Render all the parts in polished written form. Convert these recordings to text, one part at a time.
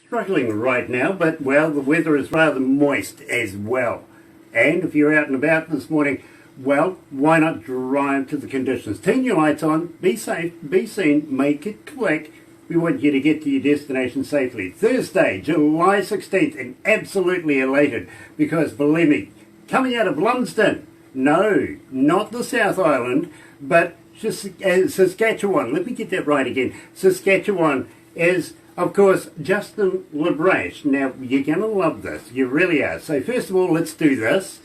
struggling right now, but, well, the weather is rather moist as well. And if you're out and about this morning, well, why not drive to the conditions? Turn your lights on, be safe, be seen, make it click. We want you to get to your destination safely. Thursday, July 16th, and absolutely elated because, believe me, coming out of Lumsden, no, not the South Island, but Saskatchewan. Let me get that right again. Saskatchewan is, of course, Justin LeBrash. Now, you're going to love this. You really are. So, first of all, let's do this.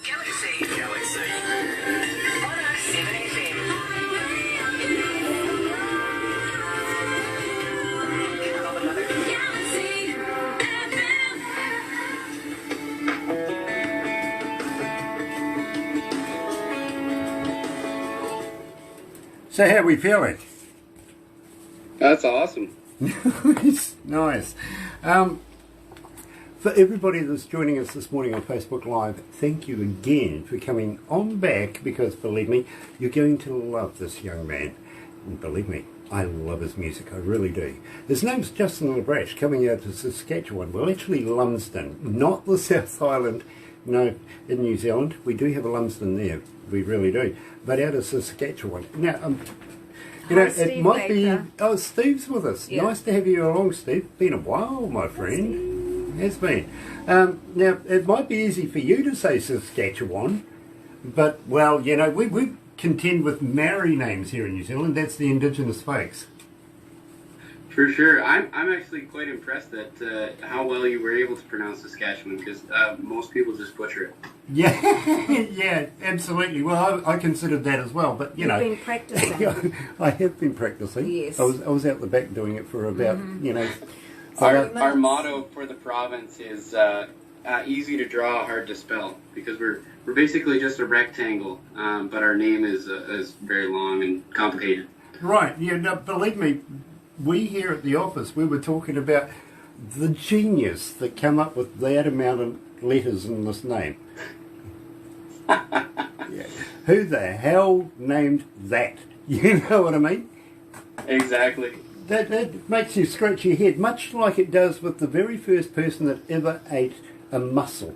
Galaxy 107fm. So, how are we feeling? That's awesome. Nice. For everybody that's joining us this morning on Facebook Live, thank you again for coming on back because, believe me, you're going to love this young man. And believe me, I love his music, I really do. His name's Justin LeBrash, coming out of Saskatchewan. Well, actually Lumsden, not the South Island. No, in New Zealand, we do have a Lumsden there. We really do. But out of Saskatchewan. Now, you know, it might be... Oh, Steve's with us. Yeah. Nice to have you along, Steve. Been a while, my friend. Has been. Now, it might be easy for you to say Saskatchewan, but, well, you know, we contend with Maori names here in New Zealand. That's the Indigenous folks. For sure. I'm actually quite impressed at how well you were able to pronounce Saskatchewan, because most people just butcher it. Yeah, yeah, absolutely. Well, I considered that as well, but you know, You've been practicing. I have been practicing. Yes. I was out the back doing it for about you know. Our motto for the province is easy to draw, hard to spell, because we're basically just a rectangle, but our name is very long and complicated. Right. Yeah. No, believe me, we here at the office we were talking about the genius that came up with that amount of letters in this name. Yeah. Who the hell named that? You know what I mean? Exactly. That makes you scratch your head, much like it does with the very first person that ever ate a mussel.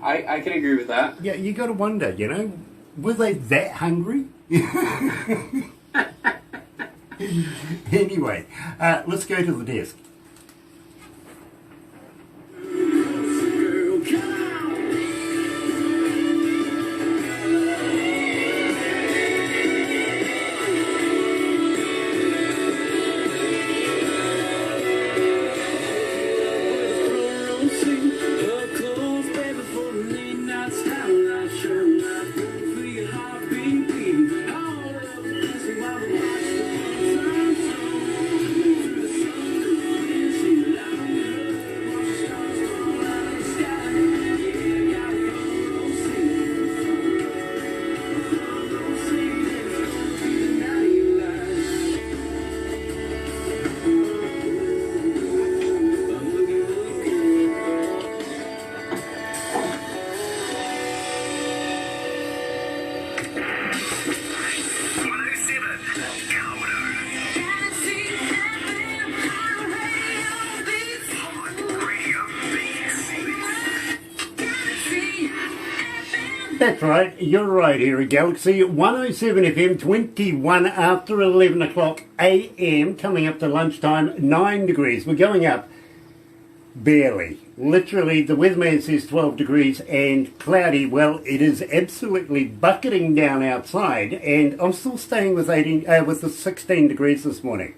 I can agree with that. Yeah, you got to wonder, you know, were they that hungry? Anyway, let's go to the desk. That's right, you're right here at Galaxy 107 FM, 21 after 11 o'clock AM, coming up to lunchtime, 9 degrees. We're going up barely. Literally, the weatherman says 12 degrees and cloudy. Well, it is absolutely bucketing down outside, and I'm still staying with the 16 degrees this morning.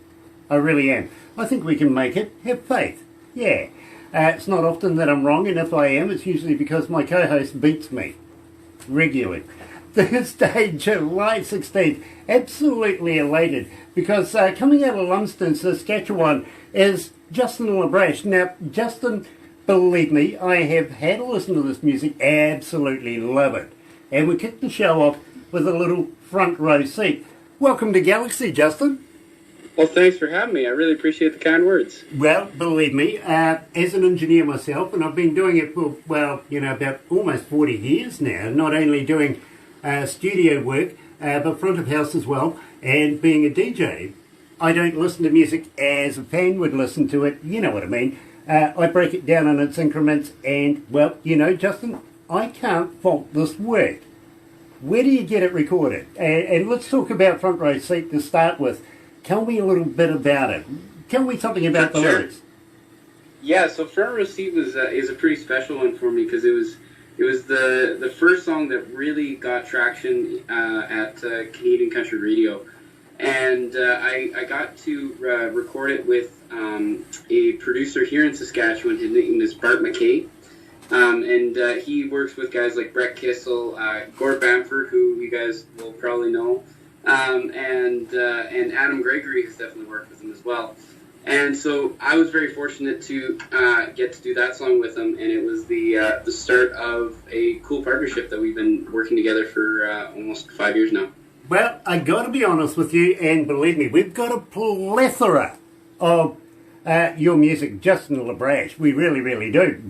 I really am. I think we can make it. Have faith. Yeah. It's not often that I'm wrong, and if I am, it's usually because my co-host beats me regularly. Thursday, July 16th, absolutely elated because coming out of Lumsden, Saskatchewan is Justin LeBrash. Now, Justin, believe me, I have had a listen to this music, absolutely love it. And we kicked the show off with a little front row seat. Welcome to Galaxy, Justin. Well, thanks for having me. I really appreciate the kind words. Well, believe me, as an engineer myself, and I've been doing it for, well, you know, about almost 40 years now, not only doing studio work, but front of house as well, and being a DJ. I don't listen to music as a fan would listen to it. You know what I mean. I break it down in its increments, and, well, you know, Justin, I can't fault this work. Where do you get it recorded? And let's talk about Front Row Seat to start with. Tell me a little bit about it. Tell me something about the lyrics. Yeah, so Front Row Seat is a pretty special one for me because it was the first song that really got traction at Canadian Country Radio, and I got to record it with a producer here in Saskatchewan. His name is Bart McKay. And he works with guys like Brett Kissel, Gord Bamford, who you guys will probably know, and Adam Gregory has definitely worked with him as well. And so I was very fortunate to get to do that song with him, and it was the start of a cool partnership that we've been working together for almost 5 years now. Well, I got to be honest with you, and believe me, we've got a plethora of your music, Justin LeBrash. We really, really do.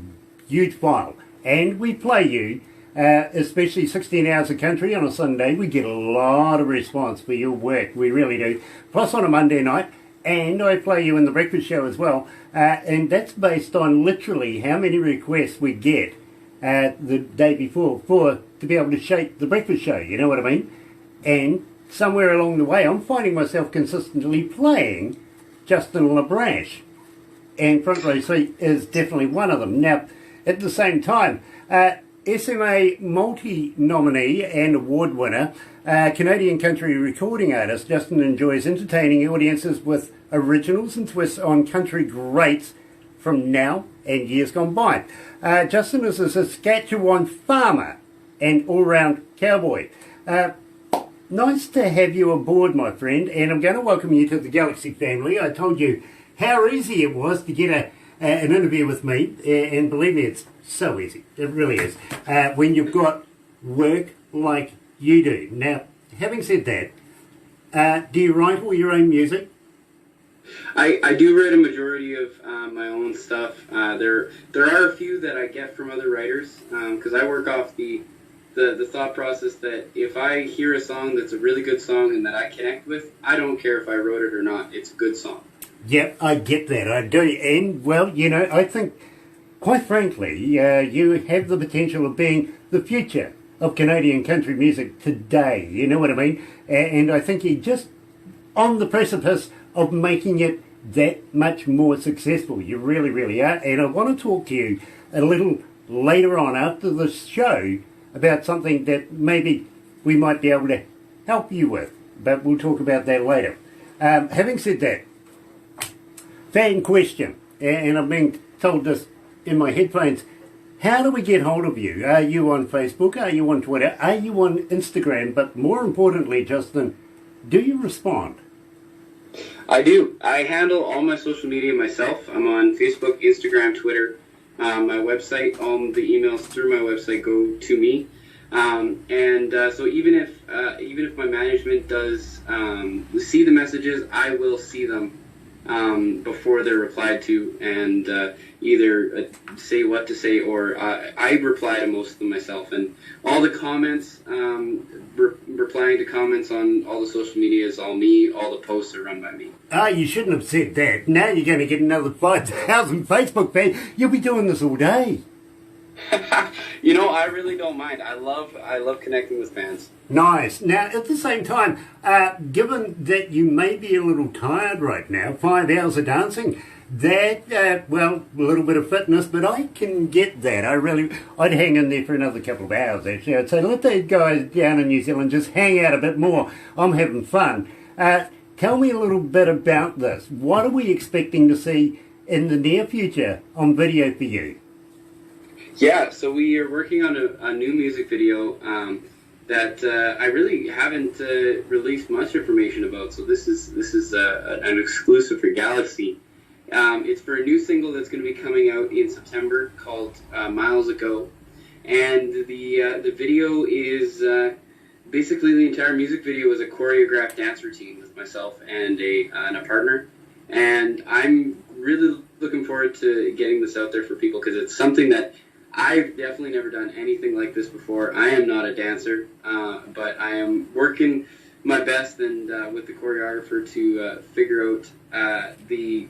Huge file. And we play you, especially 16 Hours of Country on a Sunday. We get a lot of response for your work. We really do. Plus on a Monday night. And I play you in the breakfast show as well. And that's based on literally how many requests we get the day before to be able to shape the breakfast show. You know what I mean? And somewhere along the way, I'm finding myself consistently playing Justin LeBrash. And Front Row Seat is definitely one of them. Now, at the same time, SMA multi-nominee and award winner, Canadian country recording artist, Justin enjoys entertaining audiences with originals and twists on country greats from now and years gone by. Justin is a Saskatchewan farmer and all-round cowboy. Nice to have you aboard, my friend, and I'm going to welcome you to the Galaxy family. I told you how easy it was to get an interview with me, and believe me, it's so easy. It really is. When you've got work like you do. Now, having said that, do you write all your own music? I do write a majority of my own stuff. There are a few that I get from other writers because I work off the thought process that if I hear a song that's a really good song and that I connect with, I don't care if I wrote it or not. It's a good song. Yep, I get that, I do. And, well, you know, I think, quite frankly, you have the potential of being the future of Canadian country music today, you know what I mean? And I think you're just on the precipice of making it that much more successful. You really, really are. And I want to talk to you a little later on after the show about something that maybe we might be able to help you with. But we'll talk about that later. Having said that, fan question, and I'm being told this in my headphones. How do we get hold of you? Are you on Facebook? Are you on Twitter? Are you on Instagram? But more importantly, Justin, do you respond? I do. I handle all my social media myself. I'm on Facebook, Instagram, Twitter. My website, all the emails through my website go to me. So even if my management does see the messages, I will see them before they're replied to, and either say what to say, or I reply to most of them myself. And all the comments, replying to comments on all the social media is all me. All the posts are run by me. You shouldn't have said that. Now you're going to get another 5,000 Facebook fans. You'll be doing this all day. You know, I really don't mind. I love connecting with fans. Nice. Now, at the same time, given that you may be a little tired right now, 5 hours of dancing, that, well, a little bit of fitness, but I can get that. I'd hang in there for another couple of hours, actually. I'd say, let those guys down in New Zealand just hang out a bit more. I'm having fun. Tell me a little bit about this. What are we expecting to see in the near future on video for you? Yeah, so we are working on a new music video that I really haven't released much information about. So this is an exclusive for Galaxy. It's for a new single that's going to be coming out in September called Miles Ago, and the video is basically the entire music video is a choreographed dance routine with myself and a partner, and I'm really looking forward to getting this out there for people because it's something that I've definitely never done anything like this before. I am not a dancer, but I am working my best and with the choreographer to figure out the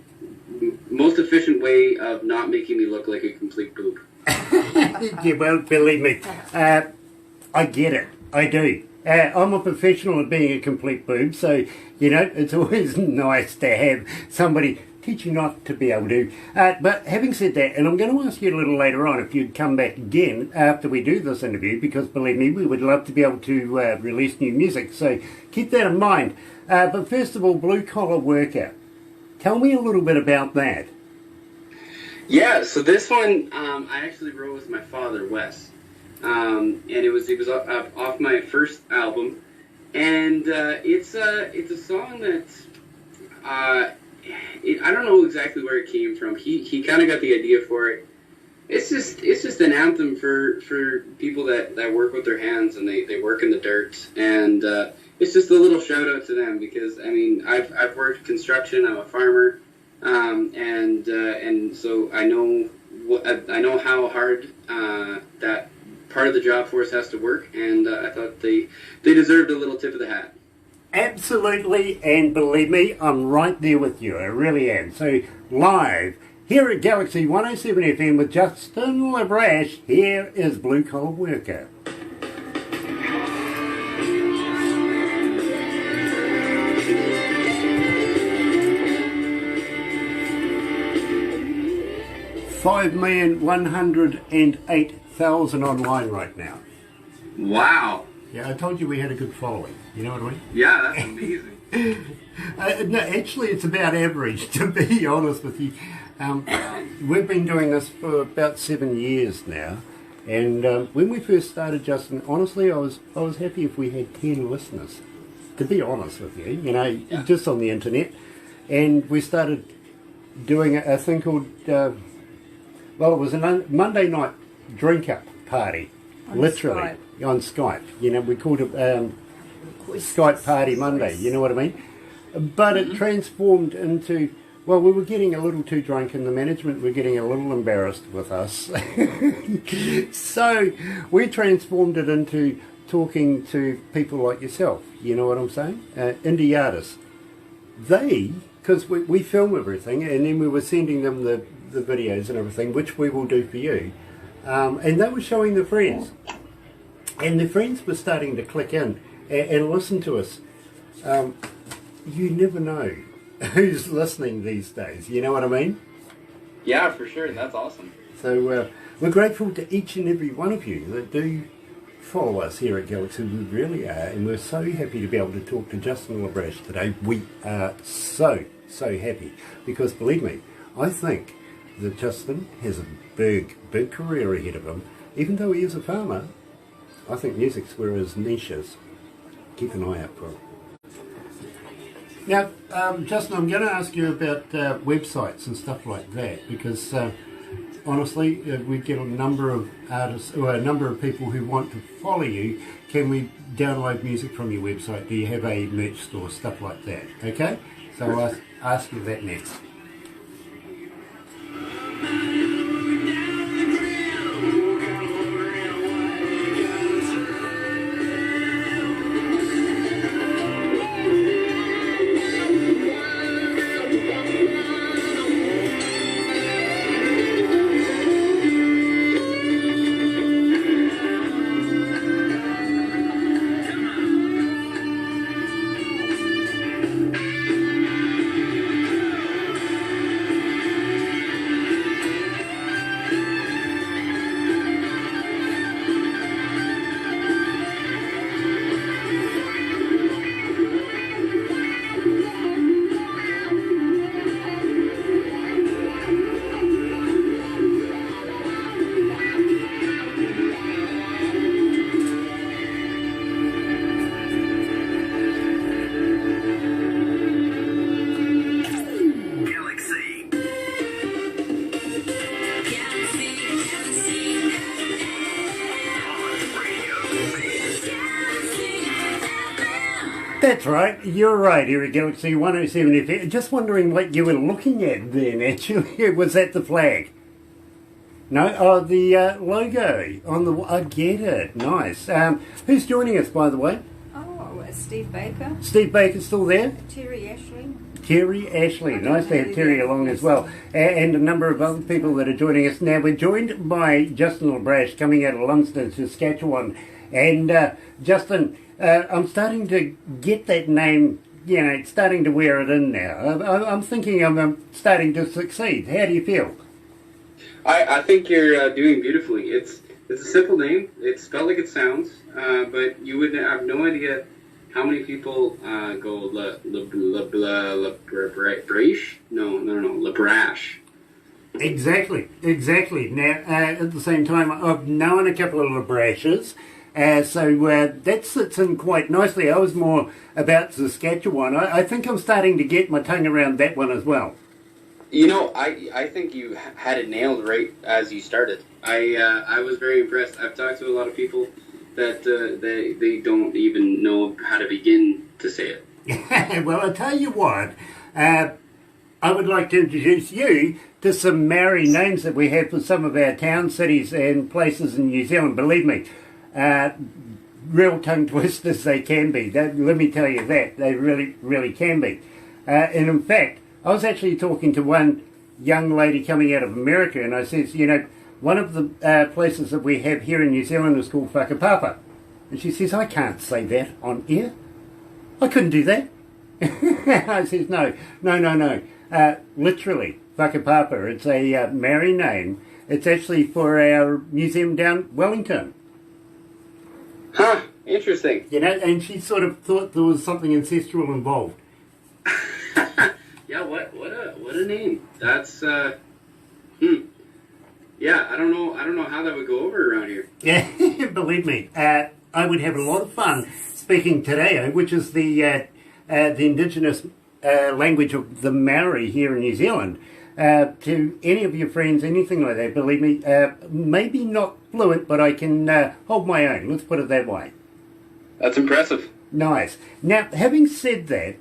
most efficient way of not making me look like a complete boob. You won't believe me. I get it. I do. I'm a professional at being a complete boob, so, you know, it's always nice to have somebody teach you not to be able to. But having said that, and I'm going to ask you a little later on if you'd come back again after we do this interview, because believe me, we would love to be able to release new music, so keep that in mind. But first of all, Blue Collar Worker. Tell me a little bit about that. Yeah, so this one I actually wrote with my father, Wes. And it was off my first album, and it's a song that I don't know exactly where it came from. He kind of got the idea for it. It's just an anthem for people that work with their hands and they work in the dirt, and it's just a little shout out to them because I mean I've worked construction. I'm a farmer, and so I know how hard that part of the job force has to work, and I thought they deserved a little tip of the hat. Absolutely, and believe me, I'm right there with you. I really am. So, live here at Galaxy 107 FM with Justin LeBrash, here is Blue Collar Worker. $5,108,000 online right now. Wow. Yeah, I told you we had a good following. You know what I mean? Yeah, that's amazing. No, actually, it's about average, to be honest with you. We've been doing this for about 7 years now, and when we first started, Justin, honestly, I was happy if we had 10 listeners, to be honest with you, you know, just on the internet. And we started doing a thing called, it was a Monday night drink-up party, on Skype. You know, we called it Skype Party Monday, you know what I mean? But it transformed into, well, we were getting a little too drunk and the management were getting a little embarrassed with us. So we transformed it into talking to people like yourself, you know what I'm saying? Indie artists. Because we film everything, and then we were sending them the videos and everything, which we will do for you. And they were showing their friends. And their friends were starting to click in and listen to us. You never know who's listening these days, you know what I mean? Yeah, for sure. That's awesome. So we're grateful to each and every one of you that do follow us here at Galaxy. We really are, and we're so happy to be able to talk to Justin LeBrash today. We are so happy, because believe me, I think that Justin has a big career ahead of him. Even though he is a farmer, I think music's where his niche is. Keep an eye out for it. Now, Justin, I'm going to ask you about websites and stuff like that, because honestly, we get a number of artists, or a number of people who want to follow you. Can we download music from your website? Do you have a merch store, stuff like that? Okay? So I'll ask you that next. That's right, you're right, here at Galaxy 107 FM. Just wondering what you were looking at then, actually. Was that the flag? No? Oh, the logo on the... I get it. Nice. Who's joining us, by the way? Oh, Steve Baker. Steve Baker's still there? Terry Ashley. Terry Ashley. Nice to have Terry along as well. And a number of other people that are joining us. Now, we're joined by Justin LeBrash coming out of Lumsden, Saskatchewan. And Justin, I'm starting to get that name, starting to wear it in now. I'm thinking I'm starting to succeed. How do you feel? I think you're doing beautifully. It's a simple name. It's spelled like it sounds, but you would have no idea how many people go LeBrash? No, LeBrash. Exactly. Now, at the same time, I've known a couple of LeBrashes, so that sits in quite nicely. I was more about Saskatchewan. I think I'm starting to get my tongue around that one as well. I think you had it nailed right as you started. I was very impressed. I've talked to a lot of people that they don't even know how to begin to say it. Well, I'll tell you what, I would like to introduce you to some Maori names that we have for some of our towns, cities and places in New Zealand. Believe me, real tongue twisters they can be. Let me tell you that. They really, really can be. And in fact, I was actually talking to one young lady coming out of America, and I says, one of the places that we have here in New Zealand is called Whakapapa. And she says, I can't say that on air. I couldn't do that. I says, no. Literally, Whakapapa. It's a Maori name. It's actually for our museum down Wellington. Huh, interesting. And she sort of thought there was something ancestral involved. Yeah, what a name. That's Yeah, I don't know how that would go over around here. Yeah, believe me, I would have a lot of fun speaking Te Reo, which is the indigenous language of the Maori here in New Zealand, to any of your friends, anything like that. Believe me, maybe not fluent, but I can hold my own. Let's put it that way. That's impressive. Nice. Now, having said that,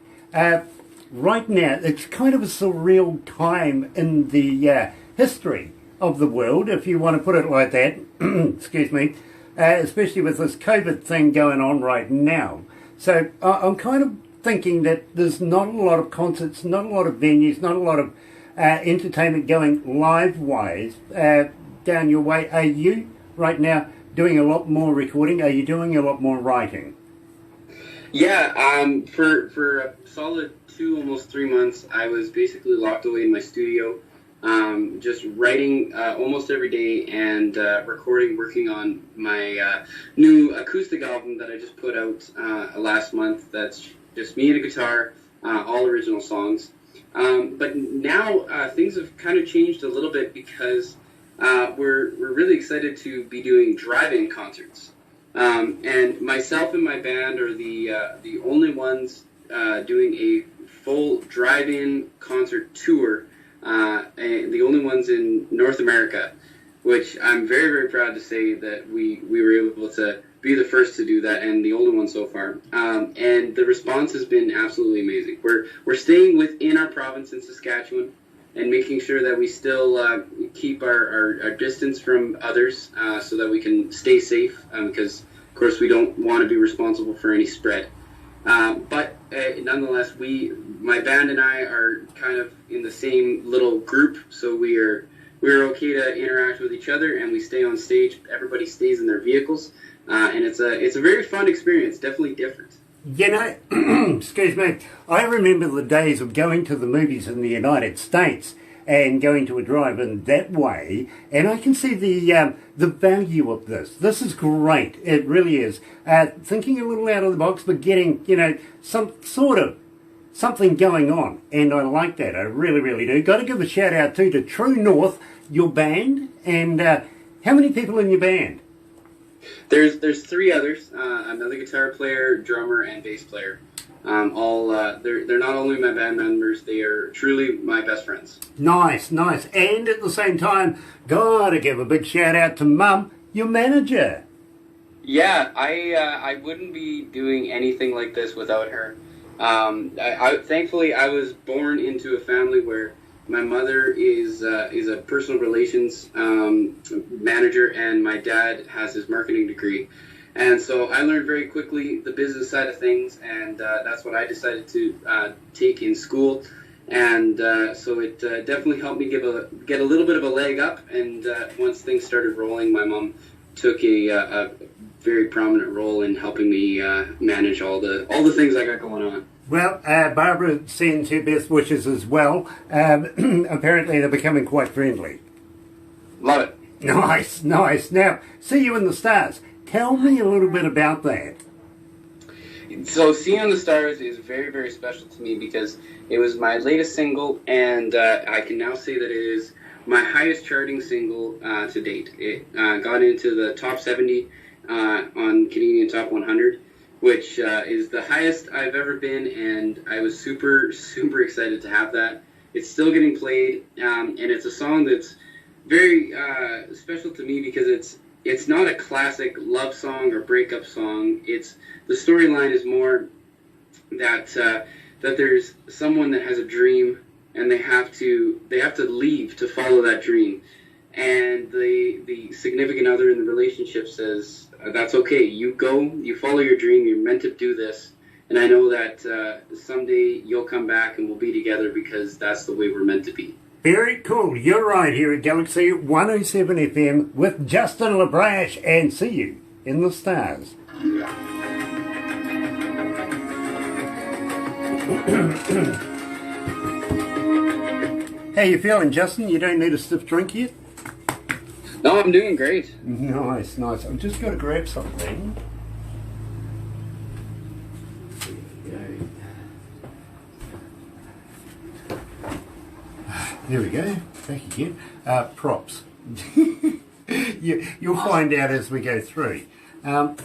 right now it's kind of a surreal time in the history of the world, if you want to put it like that. Excuse me. Especially with this COVID thing going on right now. So I'm kind of thinking that there's not a lot of concerts, not a lot of venues, not a lot of entertainment going live-wise down your way. Are you right now doing a lot more recording? Are you doing a lot more writing? Yeah, for a solid 2, almost 3 months, I was basically locked away in my studio, just writing almost every day and recording, working on my new acoustic album that I just put out last month. That's just me and a guitar, all original songs. But now things have kind of changed a little bit because we're really excited to be doing drive-in concerts. And myself and my band are the only ones doing a full drive-in concert tour, and the only ones in North America, which I'm very, very proud to say that we were able to be the first to do that and the only one so far. And the response has been absolutely amazing. We're staying within our province in Saskatchewan and making sure that we still keep our distance from others so that we can stay safe, because, of course, we don't want to be responsible for any spread. But nonetheless, my band and I are kind of in the same little group, so we're okay to interact with each other, and we stay on stage. Everybody stays in their vehicles, and it's a very fun experience. Definitely different. Excuse me, I remember the days of going to the movies in the United States and going to a drive-in that way, and I can see the value of this. This is great. It really is. Thinking a little out of the box, but getting, some sort of something going on, and I like that. I really, really do. Got to give a shout-out, too, to True North, your band, and how many people in your band? There's 3 others, another guitar player, drummer, and bass player. They're not only my band members, they are truly my best friends. Nice. And at the same time, gotta give a big shout out to Mum, your manager. Yeah, I wouldn't be doing anything like this without her. Thankfully, I was born into a family where my mother is a personal relations manager, and my dad has his marketing degree. And so I learned very quickly the business side of things, and that's what I decided to take in school. And so it definitely helped me get a little bit of a leg up. And once things started rolling, my mom took a very prominent role in helping me manage all the things I got going on. Well, Barbara sends her best wishes as well. Apparently they're becoming quite friendly. Love it. Nice, nice. Now, See You in the Stars. Tell me a little bit about that. So See You in the Stars is very, very special to me because it was my latest single, and I can now say that it is my highest charting single to date. It got into the top 70 on Canadian Top 100, which is the highest I've ever been, and I was super, super excited to have that. It's still getting played, and it's a song that's very special to me because it's not a classic love song or breakup song. The storyline is more that there's someone that has a dream, and they have to leave to follow that dream, and the significant other in the relationship says, that's okay, you go, you follow your dream, you're meant to do this, and I know that someday you'll come back and we'll be together because that's the way we're meant to be. Very cool. You're right here at Galaxy 107 FM with Justin LeBrash, and See You in the Stars. How you feeling, Justin? You don't need a stiff drink yet? No, I'm doing great. Nice, nice. I've just got to grab something. There we go. Back again. Props. You'll find out as we go through. Now,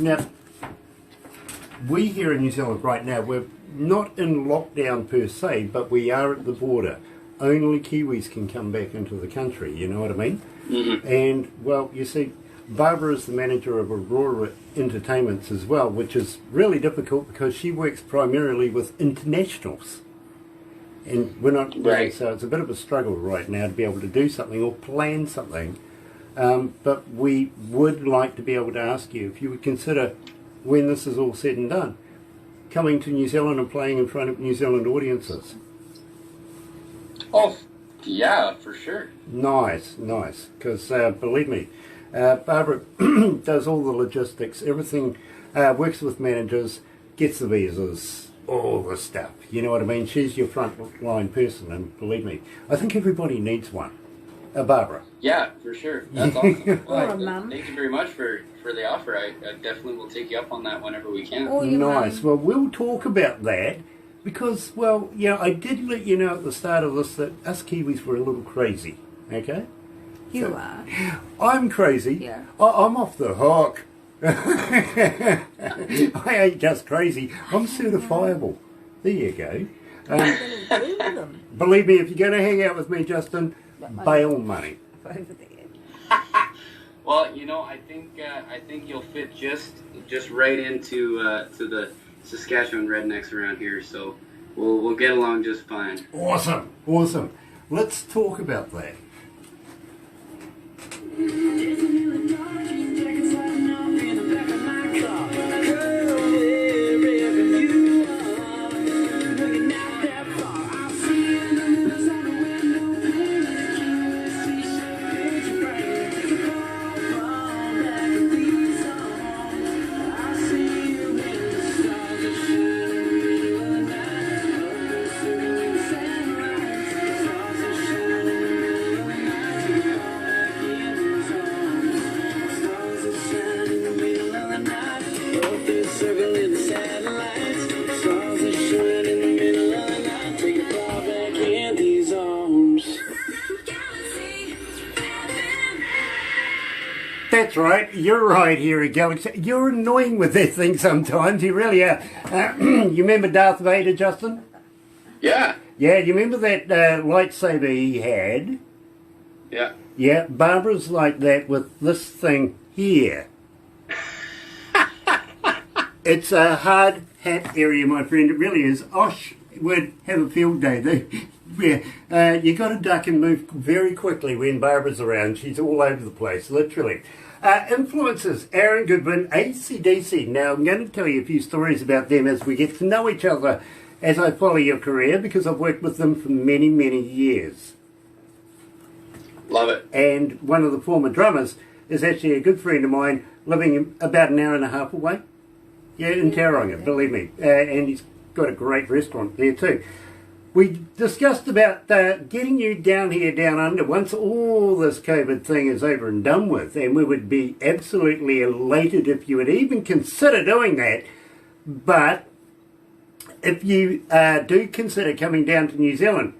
we here in New Zealand right now, we're not in lockdown per se, but we are at the border. Only Kiwis can come back into the country, you know what I mean? Mm-hmm. And, well, you see, Barbara is the manager of Aurora Entertainments as well, which is really difficult because she works primarily with internationals. And we're not, right. So it's a bit of a struggle right now to be able to do something or plan something. But we would like to be able to ask you if you would consider, when this is all said and done, coming to New Zealand and playing in front of New Zealand audiences. Oh, yeah, for sure. Nice, nice. Because believe me, Barbara does all the logistics, everything, works with managers, gets the visas, all the stuff. You know what I mean? She's your front line person, and believe me, I think everybody needs one. Barbara. Yeah, for sure. That's awesome. Well, Mum. thank you very much for the offer. I definitely will take you up on that whenever we can. Oh, your Nice. mum. Well, we'll talk about that because, well, you know, I did let you know at the start of this that us Kiwis were a little crazy, okay? You are. I'm crazy. Yeah. I'm off the hook. I ain't just crazy. I'm certifiable. There you go. Believe me, if you're going to hang out with me, Justin, bail money. Over there. Well, you know, I think you'll fit just right into to the Saskatchewan rednecks around here. So we'll get along just fine. Awesome, awesome. Let's talk about that. That's right, you're right here at Galaxy. You're annoying with that thing sometimes, you really are. You remember Darth Vader, Justin? Yeah. Yeah, you remember that lightsaber he had? Yeah. Yeah, Barbara's like that with this thing here. It's a hard hat area, my friend, it really is. Osh would have a field day. Yeah, you got to duck and move very quickly when Barbara's around. She's all over the place, literally. Influencers, Aaron Goodwin, AC/DC. Now, I'm going to tell you a few stories about them as we get to know each other as I follow your career, because I've worked with them for many, many years. Love it. And one of the former drummers is actually a good friend of mine, living about an hour and a half away. Yeah, in Tauranga, believe me. And he's got a great restaurant there too. We discussed about getting you down here, down under, once all this COVID thing is over and done with, and we would be absolutely elated if you would even consider doing that. But if you do consider coming down to New Zealand,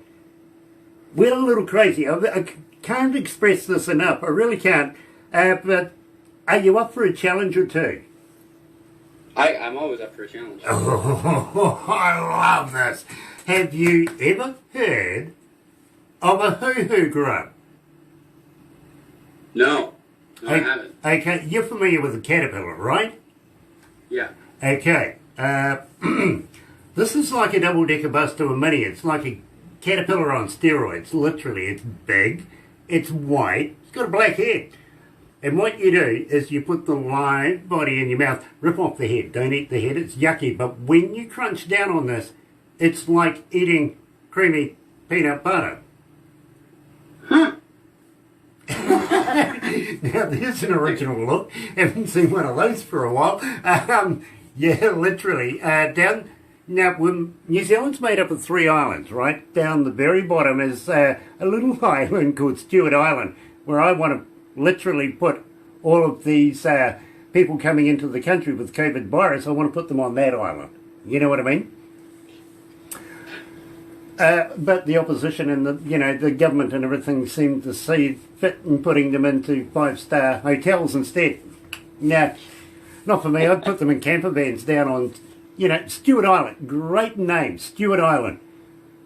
we're a little crazy. I can't express this enough. I really can't. But are you up for a challenge or two? I'm always up for a challenge. Oh, I love this. Have you ever heard of a hoo-hoo grub? No, I haven't. Okay, you're familiar with a caterpillar, right? Yeah. Okay. This is like a double-decker bus to a mini. It's like a caterpillar on steroids, literally. It's big, it's white, it's got a black head. And what you do is you put the live body in your mouth, rip off the head, don't eat the head, it's yucky. But when you crunch down on this, it's like eating creamy peanut butter. Huh. Now there's an original look. Haven't seen one of those for a while. Yeah, literally. Now, New Zealand's made up of 3 islands, right? Down the very bottom is a little island called Stewart Island, where I want to literally put all of these people coming into the country with COVID virus. I want to put them on that island. You know what I mean? But the opposition and the government and everything seem to see fit in putting them into 5-star hotels instead. Now, not for me. I'd put them in camper vans down on, Stewart Island. Great name, Stewart Island.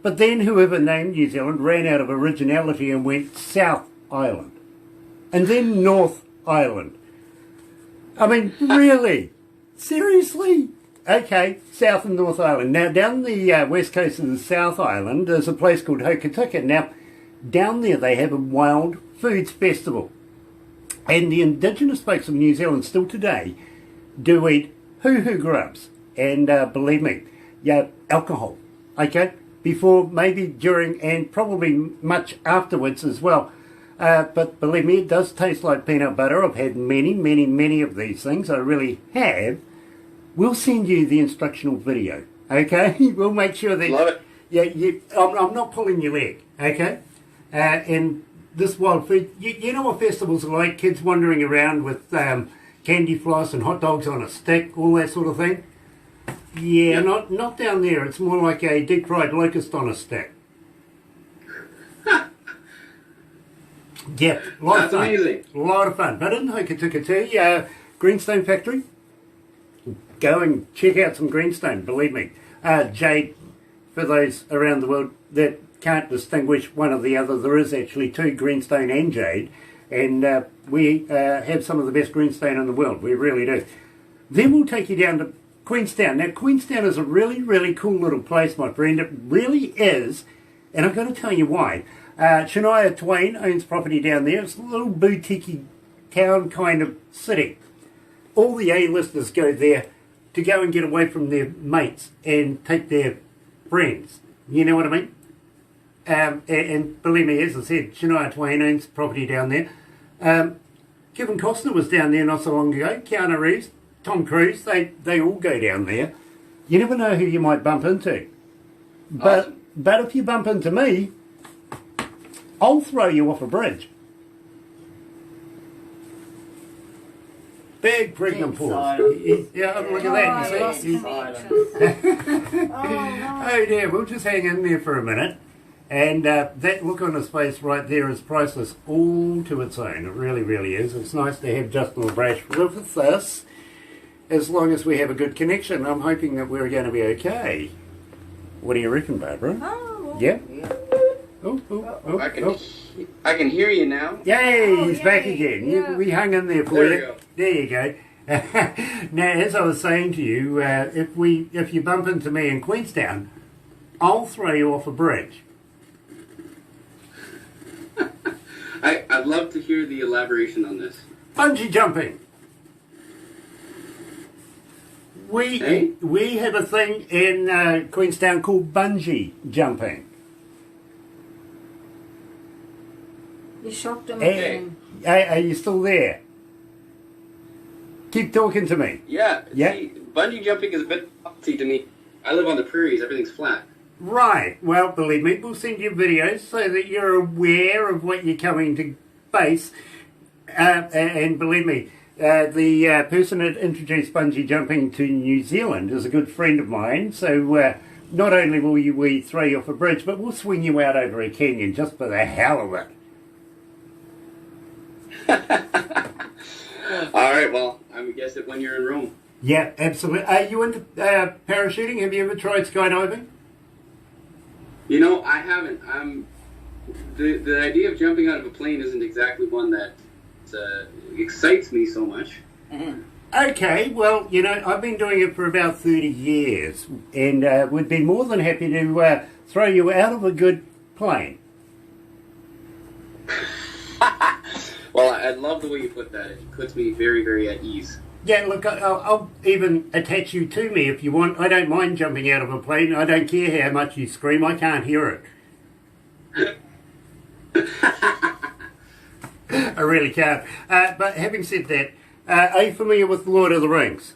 But then whoever named New Zealand ran out of originality and went South Island. And then North Island. I mean, really? Seriously? Okay, South and North Island. Now, down the west coast of the South Island, there's a place called Hokitika. Now, down there they have a wild foods festival. And the indigenous folks of New Zealand still today do eat hoo-hoo grubs. And believe me, alcohol, okay? Before, maybe during, and probably much afterwards as well. But believe me, it does taste like peanut butter. I've had many, many, many of these things. I really have. We'll send you the instructional video, okay? We'll make sure that... Love it. Yeah, I'm not pulling your leg, okay? And this wild food, you know what festivals are like? Kids wandering around with candy floss and hot dogs on a stick, all that sort of thing. Yeah, not down there. It's more like a deep-fried locust on a stick. Yeah, a lot of fun. Amazing. A lot of fun. But in Hokitika too, Greenstone Factory, go and check out some greenstone, believe me. Jade, for those around the world that can't distinguish one or the other, there is actually 2, greenstone and jade. And we have some of the best greenstone in the world. We really do. Then we'll take you down to Queenstown. Now, Queenstown is a really, really cool little place, my friend. It really is. And I'm going to tell you why. Shania Twain owns property down there. It's a little boutique town kind of city. All the A-listers go there to go and get away from their mates and take their friends. You know what I mean? And believe me, as I said, Shania Twain owns property down there. Kevin Costner was down there not so long ago. Keanu Reeves, Tom Cruise, they all go down there. You never know who you might bump into. But if you bump into me, I'll throw you off a bridge. Big pregnant pause. Yeah, look at that. You see? Oh dear, we'll just hang in there for a minute. And that look on his face right there is priceless all to its own. It really, really is. It's nice to have Justin LeBrash with us, as long as we have a good connection. I'm hoping that we're going to be okay. What do you reckon, Barbara? Oh, Yeah? I can hear you now. Yay, he's yay, back again. yeah. We hung in there for There you. you go. There you go. Now, as I was saying to you, if you bump into me in Queenstown, I'll throw you off a bridge. I'd love to hear the elaboration on this. Bungee jumping. We have a thing in Queenstown called bungee jumping. You shocked him Hey. again. Are you still there? Keep talking to me. Yeah. Yeah. See, bungee jumping is a bit fancy to me. I live on the prairies. Everything's flat. Right. Well, believe me, we'll send you videos so that you're aware of what you're coming to face. And believe me, the person that introduced bungee jumping to New Zealand is a good friend of mine. So not only will we throw you off a bridge, but we'll swing you out over a canyon just for the hell of it. All right. Well, I would guess it when you're in Rome. Yeah, absolutely. Are you into parachuting? Have you ever tried skydiving? You know, I haven't. The idea of jumping out of a plane isn't exactly one that excites me so much. Okay, well, you know, I've been doing it for about 30 years and would be more than happy to throw you out of a good plane. Well, I love the way you put that. It puts me very, very at ease. Yeah, look, I'll even attach you to me if you want. I don't mind jumping out of a plane. I don't care how much you scream. I can't hear it. I really can't. But having said that, are you familiar with Lord of the Rings?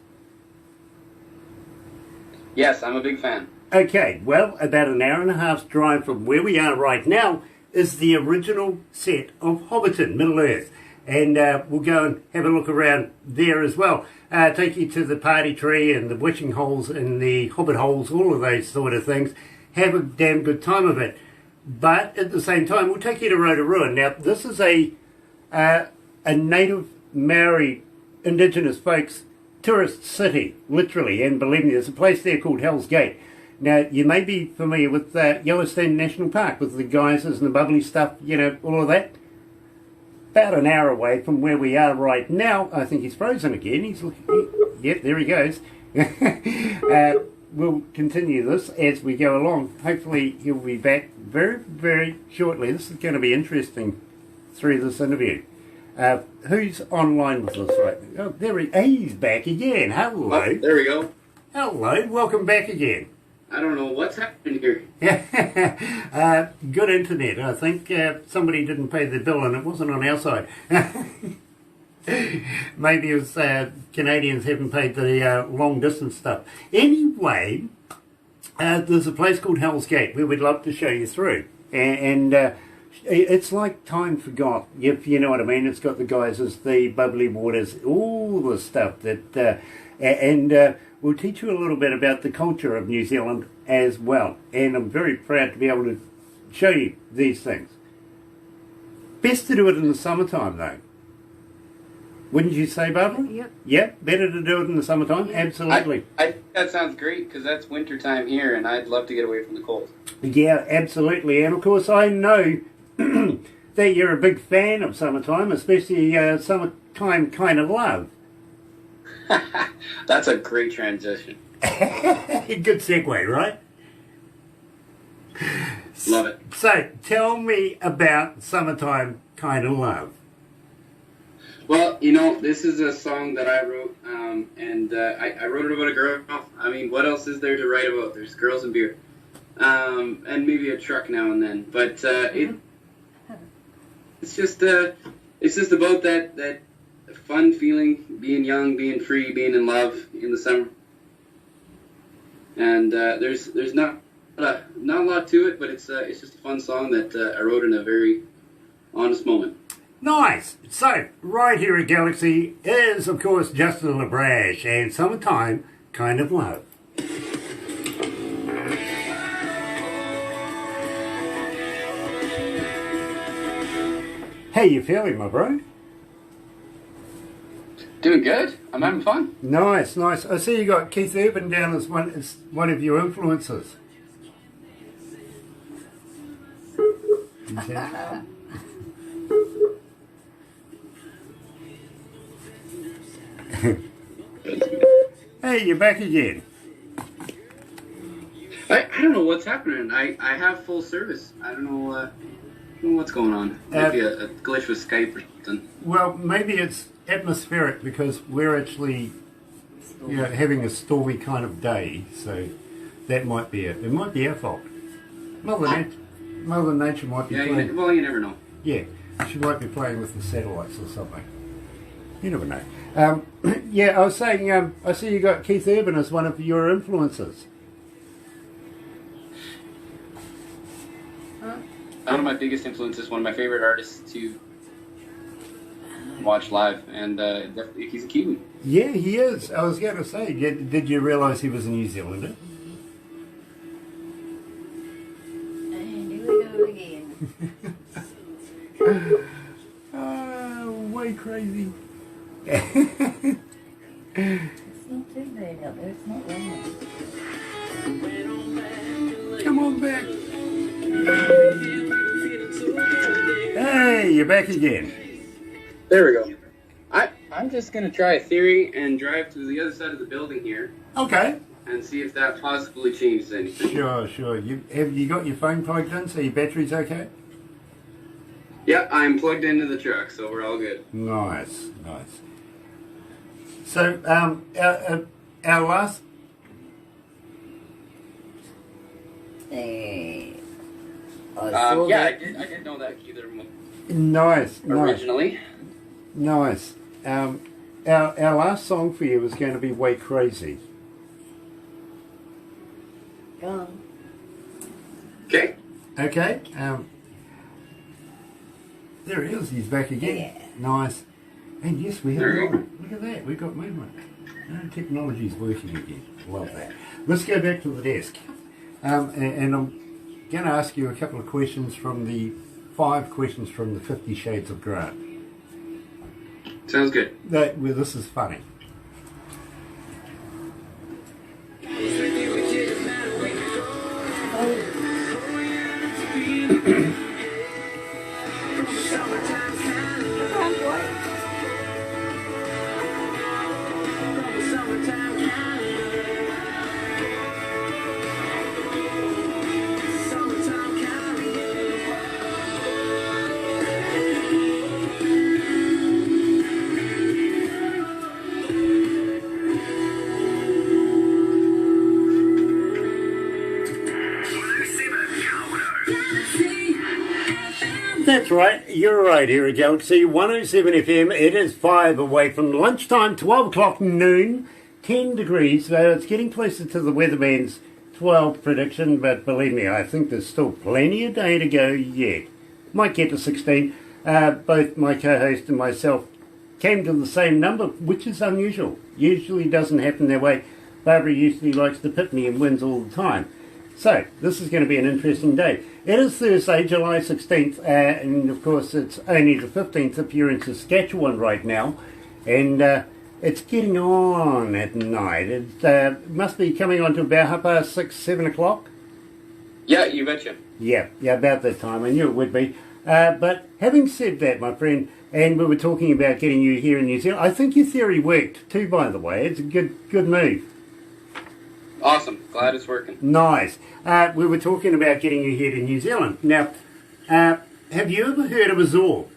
Yes, I'm a big fan. Okay, well, about an hour and a half's drive from where we are right now is the original set of Hobbiton, Middle-earth. And we'll go and have a look around there as well. Take you to the party tree and the wishing holes and the hobbit holes, all of those sort of things. Have a damn good time of it. But at the same time, we'll take you to Rotorua. Now, this is a native Maori indigenous folks tourist city, literally. And believe me, there's a place there called Hell's Gate. Now, you may be familiar with Yellowstone National Park, with the geysers and the bubbly stuff, you know, all of that. About an hour away from where we are right now. I think he's frozen again. He's looking. Yep, there he goes. We'll continue this as we go along. Hopefully he'll be back very, very shortly. This is going to be interesting through this interview. Who's online with us right now? Oh, there he's back again. Hello. Oh, there we go. Hello. Welcome back again. I don't know what's happening here. Good internet. I think somebody didn't pay the bill and it wasn't on our side. Maybe it was Canadians haven't paid the long distance stuff. Anyway, there's a place called Hell's Gate where we'd love to show you through. And it's like time forgot, if you know what I mean. It's got the geysers, the bubbly waters, all the stuff that... we'll teach you a little bit about the culture of New Zealand as well. And I'm very proud to be able to show you these things. Best to do it in the summertime, though. Wouldn't you say, Barbara? Yep. Yeah, better to do it in the summertime? Absolutely. I think that sounds great because that's winter time here and I'd love to get away from the cold. Yeah, absolutely. And, of course, I know that you're a big fan of summertime, especially summertime kind of love. That's a great transition. Good segue, right? Love it. So, tell me about Summertime Kind of Love. Well, you know, this is a song that I wrote, and I wrote it about a girl. I mean, what else is there to write about? There's girls and beer, and maybe a truck now and then. But it's just about that fun feeling, being young, being free, being in love in the summer. And there's not a lot to it, but it's just a fun song that I wrote in a very honest moment. Nice. So, right here at Galaxy is, of course, Justin LeBrash and Summertime Kind of Love. How you feeling, my bro? Doing good. I'm having fun. Nice, nice. I see you got Keith Urban down as one of your influences. Okay. Hey, you're back again. I don't know what's happening. I have full service. I don't know what's going on. Maybe a glitch with Skype or something. Well, maybe it's atmospheric because we're actually having a stormy kind of day, so that might be it. It might be our fault. Mother Nature might be playing. Well, you never know. Yeah, she might be playing with the satellites or something. You never know. Yeah, I was saying, I see you got Keith Urban as one of your influences. One of my biggest influences, one of my favorite artists to watch live, and definitely he's a Kiwi. Yeah, he is. I was going to say, did you realise he was a New Zealander? And here we go again. Way crazy. It's not too bad out there. It's not raining. Come on back. Hey, you're back again. There we go. I'm just going to try a theory and drive to the other side of the building here Okay. and see if that possibly changes anything. Sure. Have you got your phone plugged in so your battery's okay? Yeah, I'm plugged into the truck, so we're all good. Nice. So, our last... I did know that Keith Urban Nice. originally. Nice. Our last song for you was going to be Way Crazy. Go on. Okay. Okay. There he is. He's back again. Yeah. Nice. And yes, we have There you go. movement. Look at that. We've got movement. Technology's working again. Love that. Let's go back to the desk. And I'm going to ask you a couple of questions from the 5 questions from the 50 Shades of Grant. Sounds good. This is funny. That's right, you're right here at Galaxy 107 FM. It is 5 away from lunchtime, 12 o'clock noon, 10 degrees. So it's getting closer to the weatherman's 12 prediction, but believe me, I think there's still plenty of day to go yet. Might get to 16. Both my co-host and myself came to the same number, which is unusual. Usually doesn't happen that way. Barbara usually likes to pit me and wins all the time. So, this is going to be an interesting day. It is Thursday, July 16th, and of course it's only the 15th if you're in Saskatchewan right now, and it's getting on at night. It must be coming on to about 6:30, 7 o'clock. Yeah, you betcha. Yeah, about that time. I knew it would be. But having said that, my friend, and we were talking about getting you here in New Zealand, I think your theory worked too, by the way. It's a good move. Awesome. Glad it's working. Nice. We were talking about getting you here to New Zealand. Now, have you ever heard of a Zorb?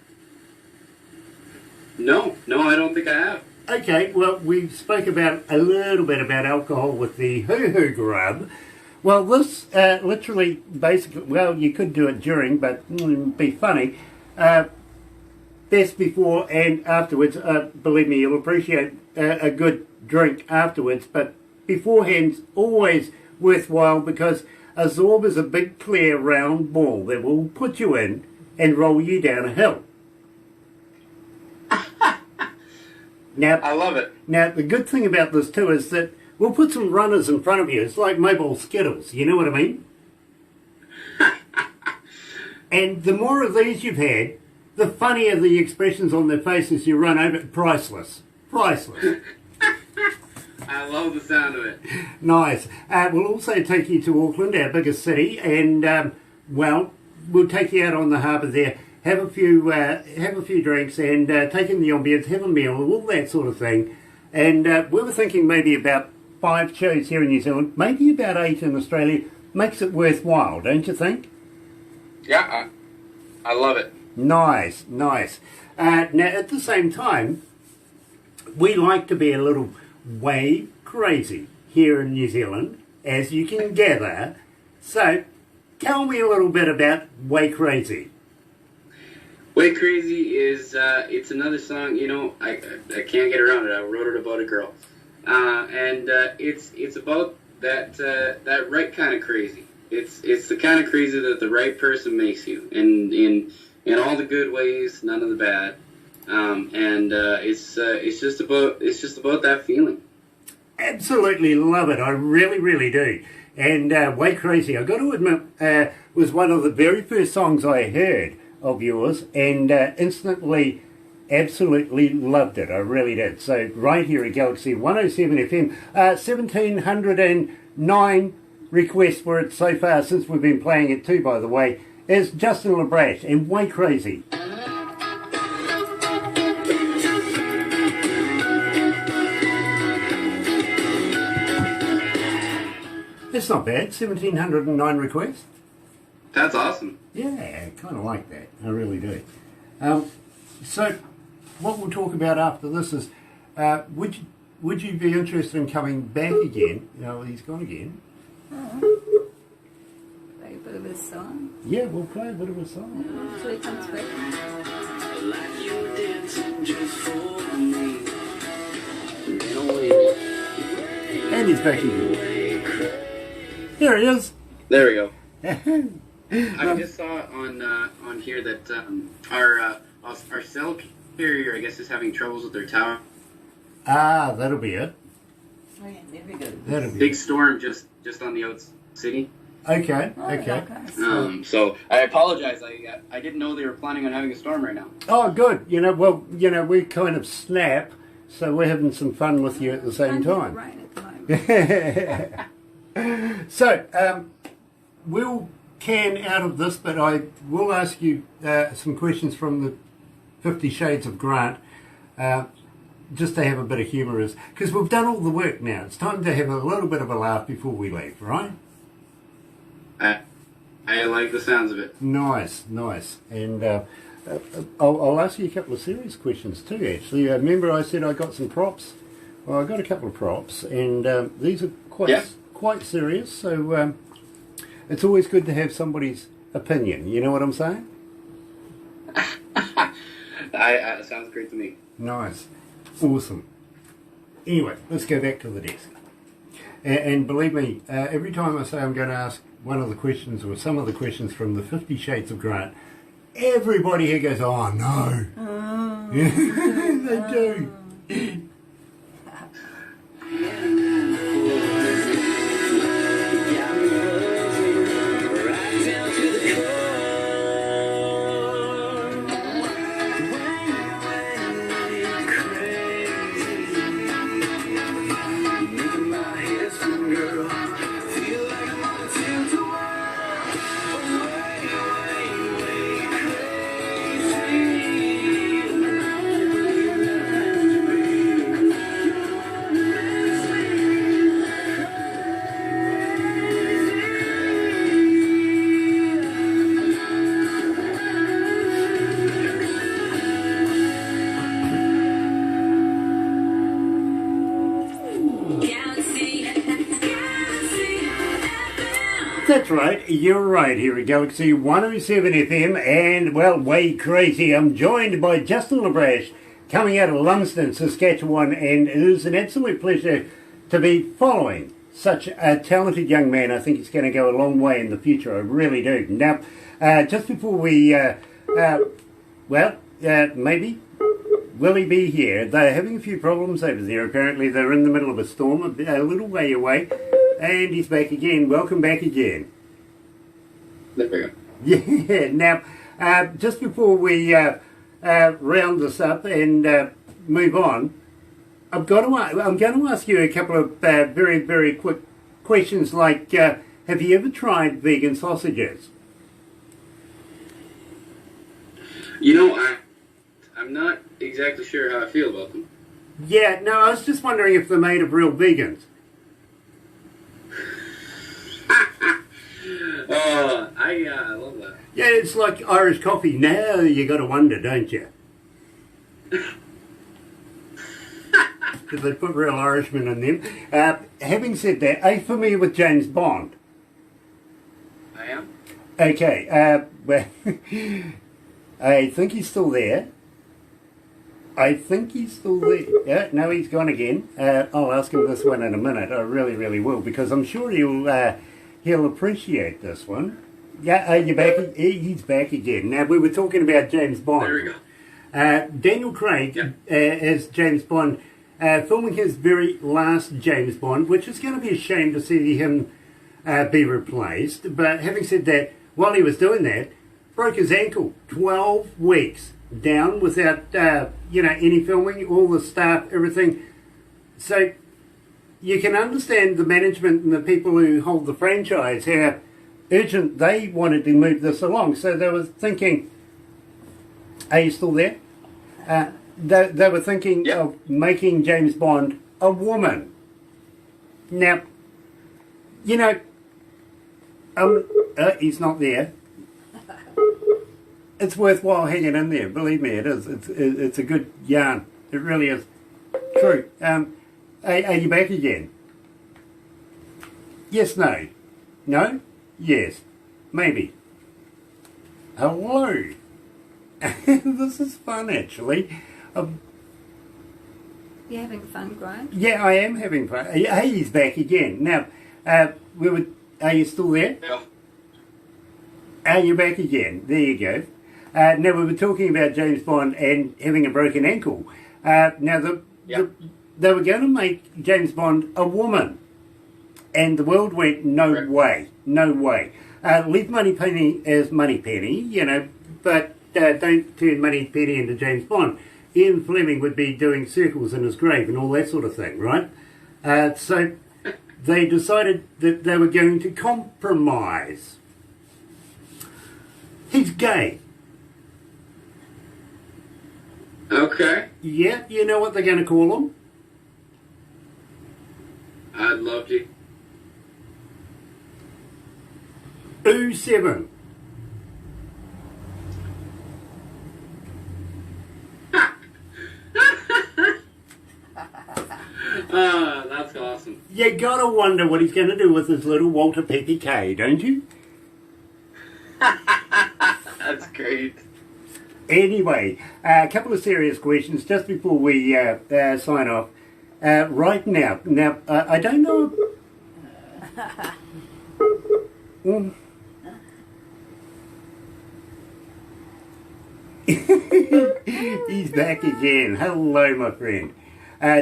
No, I don't think I have. Okay, well, we spoke about a little bit about alcohol with the hoo-hoo grub. Well, this literally, basically, well, you could do it during, but it would be funny. Best before and afterwards. Believe me, you'll appreciate a good drink afterwards, but beforehand's always worthwhile because a Zorb is a big, clear, round ball that will put you in and roll you down a hill. Now, I love it. Now, the good thing about this too is that we'll put some runners in front of you. It's like mobile Skittles, you know what I mean? And the more of these you've had, the funnier the expressions on their faces you run over. Priceless. Priceless. I love the sound of it. Nice. We'll also take you to Auckland, our biggest city, and, well, we'll take you out on the harbour there, have a few drinks, and take in the ambience, have a meal, all that sort of thing. And we were thinking maybe about 5 shows here in New Zealand, maybe about 8 in Australia. Makes it worthwhile, don't you think? Yeah, I love it. Nice. Now, at the same time, we like to be a little way crazy here in New Zealand, as you can gather. So, tell me a little bit about Way Crazy. Way Crazy is, it's another song, you know, I can't get around it. I wrote it about a girl. And it's about that right kind of crazy. It's the kind of crazy that the right person makes you, in all the good ways, none of the bad. It's just about that feeling. Absolutely love it. I really, really do. And Way Crazy, I've got to admit, was one of the very first songs I heard of yours, and instantly, absolutely loved it. I really did. So right here at Galaxy 107 FM, 1,709 requests for it so far since we've been playing it too, by the way, is Justin LeBrash and Way Crazy. That's not bad, 1,709 requests. That's awesome. Yeah, I kind of like that. I really do. So, what we'll talk about after this is, would you be interested in coming back again? No, he's gone again. Play a bit of a song. Yeah, we'll play a bit of a song. So he comes back. And he's back again. There he is. There we go. I just saw on here that our cell carrier, I guess, is having troubles with their tower. Ah, that'll be it. Oh, yeah, there we go. That'll be Big it. storm just on the out city. Okay, Oh, okay. So I apologize. I didn't know they were planning on having a storm right now. Oh, good. We kind of snap, so we're having some fun with you at the same time. Rain at the moment. So, we'll can out of this, but I will ask you some questions from the 50 Shades of Grant, just to have a bit of humour, because we've done all the work now. It's time to have a little bit of a laugh before we leave, right? I like the sounds of it. Nice. And I'll ask you a couple of serious questions too, actually. Remember I said I got some props? Well, I got a couple of props, and these are quite serious, so it's always good to have somebody's opinion. You know what I'm saying? Sounds great to me. Nice. Awesome. Anyway, let's go back to the desk. And believe me, every time I say I'm going to ask one of the questions or some of the questions from the 50 Shades of Grant, everybody here goes, oh no. They do. That's right, you're right, here at Galaxy 107 FM, and, well, Way Crazy. I'm joined by Justin LeBrash, coming out of Lumsden, Saskatchewan, and it is an absolute pleasure to be following such a talented young man. I think he's going to go a long way in the future, I really do. Now, just before we, maybe, will he be here? They're having a few problems over there, apparently. They're in the middle of a storm, a little way away. And he's back again. Welcome back again. There we go. Yeah. Now, just before we round this up and move on, I'm going to ask you a couple of very, very quick questions. Like, have you ever tried vegan sausages? You know, I'm not exactly sure how I feel about them. Yeah. No, I was just wondering if they're made of real vegans. I love that. Yeah, it's like Irish coffee. Now you got to wonder, don't you? Because they put real Irishmen in them. Having said that, are you familiar with James Bond? I am. Okay, well, I think he's still there. Yeah, no, he's gone again. I'll ask him this one in a minute. I really, really will, because I'm sure he'll appreciate this one. Yeah, are you back? He's back again. Now, we were talking about James Bond. There we go. Daniel Craig Yep. as James Bond, filming his very last James Bond, which is going to be a shame to see him be replaced. But having said that, while he was doing that, broke his ankle. 12 weeks down without any filming, all the staff, everything. So you can understand the management and the people who hold the franchise, how urgent they wanted to move this along. So they were thinking, are you still there? They were thinking Yep. of making James Bond a woman. Now, he's not there. It's worthwhile hanging in there. Believe me, it is. It's a good yarn. It really is. True. Are you back again? Yes, no. No? Yes. Maybe. Hello. This is fun, actually. You having fun, Grant? Yeah, I am having fun. Hey, he's back again. Now, are you still there? Yeah. Are you back again? There you go. Now, we were talking about James Bond and having a broken ankle. Now, they were going to make James Bond a woman. And the world went, no Right. way, no way. Leave Moneypenny as Moneypenny, but don't turn Moneypenny into James Bond. Ian Fleming would be doing circles in his grave and all that sort of thing, right? So they decided that they were going to compromise. He's gay. Okay. Yeah, you know what they're going to call him? I'd love to. 07. That's awesome. You gotta wonder what he's going to do with his little Walter PPK, don't you? That's great. Anyway, a couple of serious questions just before we sign off. Right now, I don't know. He's back again. Hello, my friend.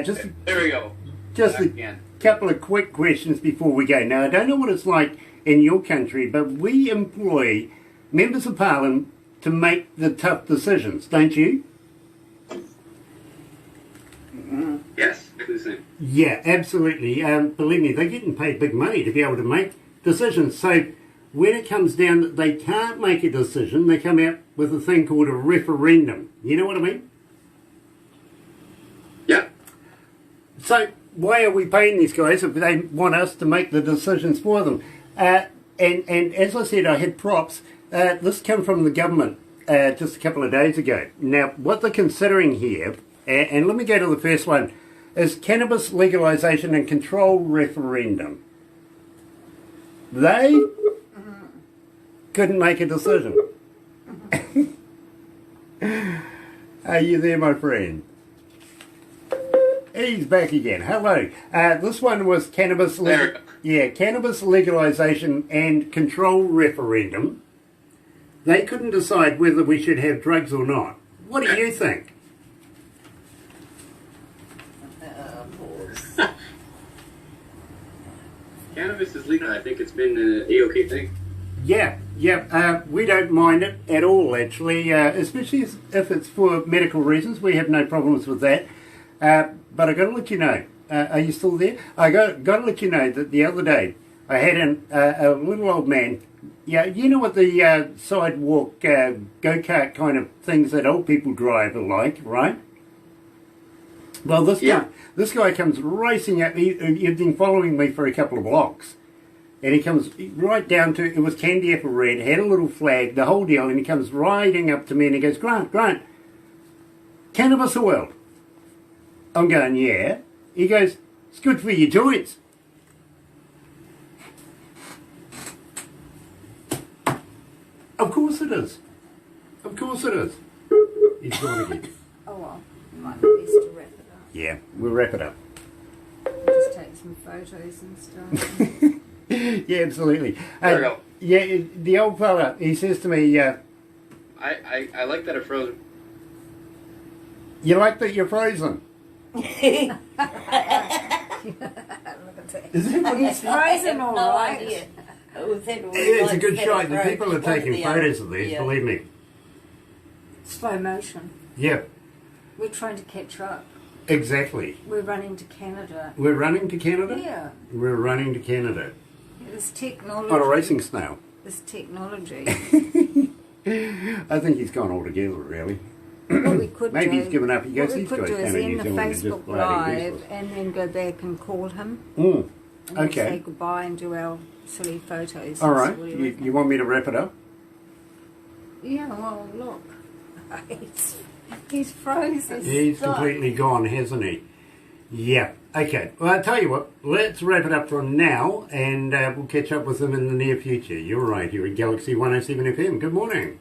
Just There we go. a Again. couple of quick questions before we go. Now, I don't know what it's like in your country, but we employ members of Parliament to make the tough decisions, don't you? Yes, exactly the same. Yeah, absolutely. Believe me, they're getting paid big money to be able to make decisions. So when it comes down that they can't make a decision, they come out with a thing called a referendum. You know what I mean? Yep. So why are we paying these guys if they want us to make the decisions for them? And as I said, I had props. This came from the government just a couple of days ago. Now, what they're considering here, and let me go to the first one, is cannabis legalisation and control referendum. They couldn't make a decision. Are you there, my friend? He's back again. Hello. This one was cannabis legalisation and control referendum. They couldn't decide whether we should have drugs or not. What do you think? Cannabis is legal. I think it's been an A-OK thing. Yeah, we don't mind it at all, actually, especially if it's for medical reasons. We have no problems with that. But I got to let you know, are you still there? I got to let you know that the other day I had a little old man. Yeah, you know what the sidewalk go-kart kind of things that old people drive are like, right? Well, this guy comes racing at me. He'd been following me for a couple of blocks. And he comes right down to, it was candy apple red, had a little flag, the whole deal, and he comes riding up to me and he goes, Grant, cannabis or world? I'm going, yeah. He goes, it's good for your joints. Of course it is. Of course it is. He's gone again. Oh well, it might be best to wrap it up. Yeah, we'll wrap it up. Just take some photos and stuff. Yeah, absolutely. There we go. Yeah, the old fella, he says to me, I like that it froze. you like that you're frozen? Look at that. Is that what He's frozen all no right. idea. We think we Yeah, it's a might good get shot. it The right people are before taking the photos of these, yeah. believe me. Slow motion. Yeah, We're trying to catch up. exactly. We're running to Canada. We're running to Canada? Yeah. We're running to Canada. This technology. On a racing snail. This technology. I think he's gone altogether, really. What we could Maybe do, he's given up. He goes, what we these could guys do is down in end New the Zealand are just Facebook bloody Live useless. and then go back and call him. Mm. And Okay. say goodbye and do our silly photos. All and right. see what You, reckon. you want me to wrap it up? Yeah, well, look. He's frozen. He's Stop. completely gone, hasn't he? Yeah. Okay. Well, I'll tell you what. Let's wrap it up for now, and we'll catch up with him in the near future. You're right. You're at Galaxy 107 FM. Good morning.